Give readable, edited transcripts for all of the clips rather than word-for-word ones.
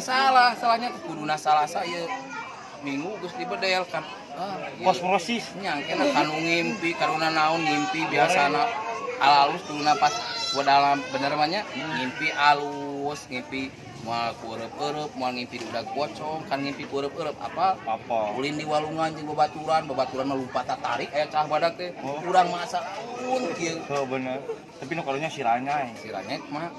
salah, salahnya kuduna salasa ieu minggu geus dibedel kan. Kosmorosis Nya kena kanu ngimpi, karuna naon ngimpi biasana alus kuduna pas dalam bener mah nya ngimpi alus, ngimpi moal kureup-eureup, moal ngimpi udah pocong, kan ngimpi kureup-eureup apa? Ulin di walungan jeung babaturan mah lupa tarik aya cah badak teh. Urang masa pun kieu. Heuh bener. Tapi nu karunya siranya mah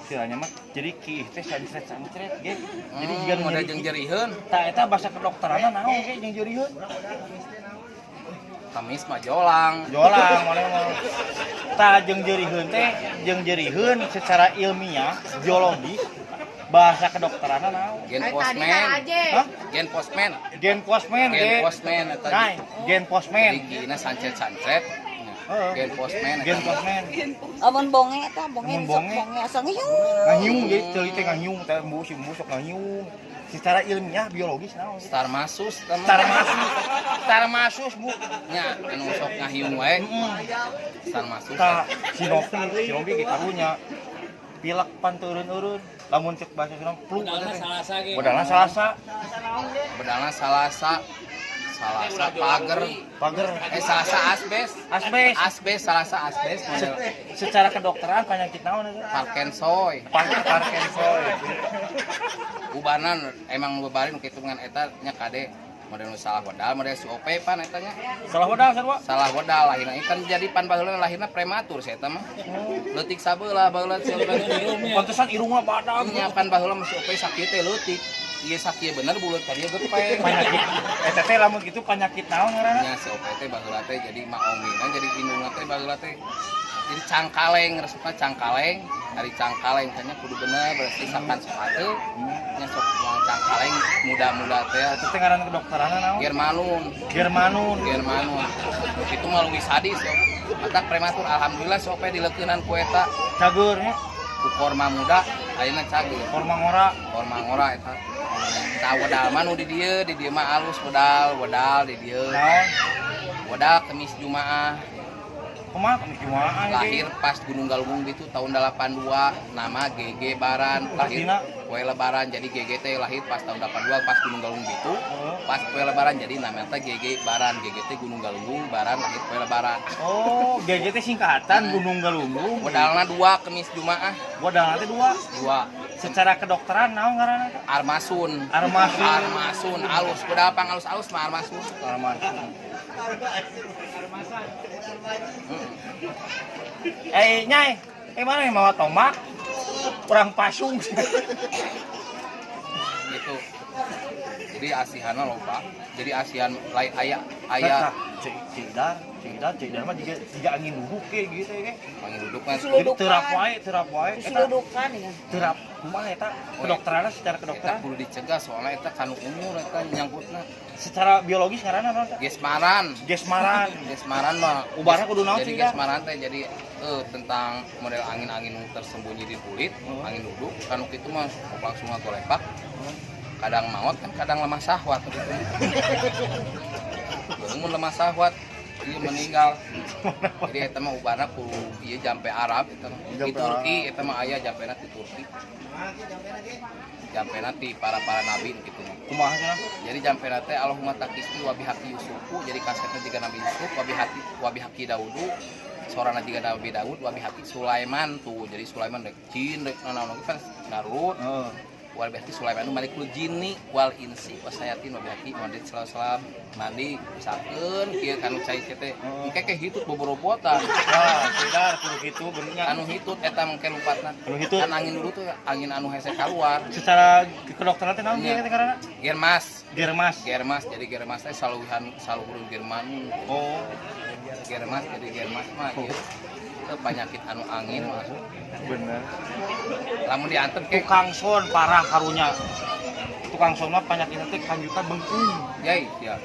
jadi kieu teh sancret ge. Jadi jiga nu ada jeung jeriheun. Tah eta bahasa kedokteranna naon ge jeung jeriheun? Kamis mah jolang Mana mah. Tah jeung jeriheun secara ilmiah biologis bahasa kedokteran naon? Gen postman eta. Gen postman. Jadi kina sancret. Gen postman. Amun bonge eta, bonge asal ngiung. Ngahiung ge teuing teh ngahiung teh embu sok ngahiung. Secara ilmiah biologis naon? Star masus Bu. nya anu sok ngahiung wae. Star masus. Tah sinopi ge karunya pilek pan turun-urun. Lamun cek bahasa Sunda flu Bedalna salasa ge. Bedalna salasa pager. Salasa asbes. Secara kedokteran penyakit naon eta? Parkinson. Ubanan emang bebarin kitu ngan eta nya kade model salah wedal model si OP pan eta nya. Salah wedal lahirna kan jadi pan baheula lahirna prematur saya eta mah. Leutik sabeula baheula Pantesan irungna badag. nya pan baheula masih OP sakit teh leutik. Ieu sakit bener buleut ka dieu gepeng. Penyakit eta teh lamun kitu penyakit naon ngaranna? Nya si OP teh baheula teh jadi maomina jadi indungna teh baheula teh jadi cangkaleng resepna cangkaleng. Hari cangkaleng tanya kudu bener berarti sakan sepatu nya sok cangkaleng muda-muda teh Eta teh ngaran kedokteranna naon? Germanun itu mah leuwih sadis ya eta prematur alhamdulillah sok dileukeunnan ku eta Cager nya ku korma muda ayeuna cager korma ngora eta tah wedal mah nu di dieu mah alus wedal di dieu wedal kemis Jumaah kumaha kemis Jumaah lahir pas Gunung Galunggung gitu tahun 82 nama GG Baran lahir kue lebaran jadi GG teh lahir pas tahun 82 pas Gunung Galunggung gitu pas kue lebaran jadi namanya teh GG Baran GG teh Gunung Galunggung Baran lahir kue lebaran GG teh singkatan Gunung Galunggung wedalna 2 kemis Jumaah wedalna teh 2 secara kedokteran naon ngaranna Armasun alus kuda pang alus mah Armasun Nyai, mana yang mau tomak? Kurang pasung. Gitu. Jadi asihanna loba. Jadi asihan lain aya. Cidar mah juga angin duduk gitu ya. Angin duduk kan. Terap wae. Seludukan ya. Terap kumaha eta? Kedokteranna secara kedokteran kudu dicegah soalnya eta kanu umur eta nyangkutna. Secara biologis ngaranna naon? Gesmaran mah ubahna kudu naon sih? Jadi gesmaran teh jadi tentang model angin-angin tersembunyi di kulit, angin duduk kanu kitu mah langsung ngatolepak. Kadang maot kan kadang lemah syahwat gitu. Mun lemah syahwat dia meninggal. Jadi eta mah ubahna ku ieu jampe Arab eta mah. Di Turki eta mah aya jampena di Turki. Jampena ti para nabi gitu mah. Kumaha cenah? Jadi jampena teh Allahumma taqisti wa bihaqi Yusufu jadi kasetna jiga Nabi Yusuf wa bihaqi Daudu sorana jiga Nabi Daud wa bihaqi Sulaiman tuh. Jadi Sulaiman dek jin dek naon kan Darut. Wal bihaqi Sulaiman malikul jinni wal insi wasayatin wa bihaqi Muhammad sallallahu alaihi wasallam mandi misalkeun kieu kanu cai teh engke ke hitut boborobotan. Cidar kudu kitu benernya. Anu hitut eta mengke lupatna. Kan angin dulu tuh angin anu hese keluar. Secara kedokteran teh naon ieu teh ngaranna? Germas. Jadi germas teh saluhan saluhurun Jerman. Germas jadi germas mah ieu. Itu penyakit anu angin masuk. Bener. Lamun diantep ke tukang son parah karunya. Tukang son mah penyakitna teh kanjutan bengkung. Yai, ya.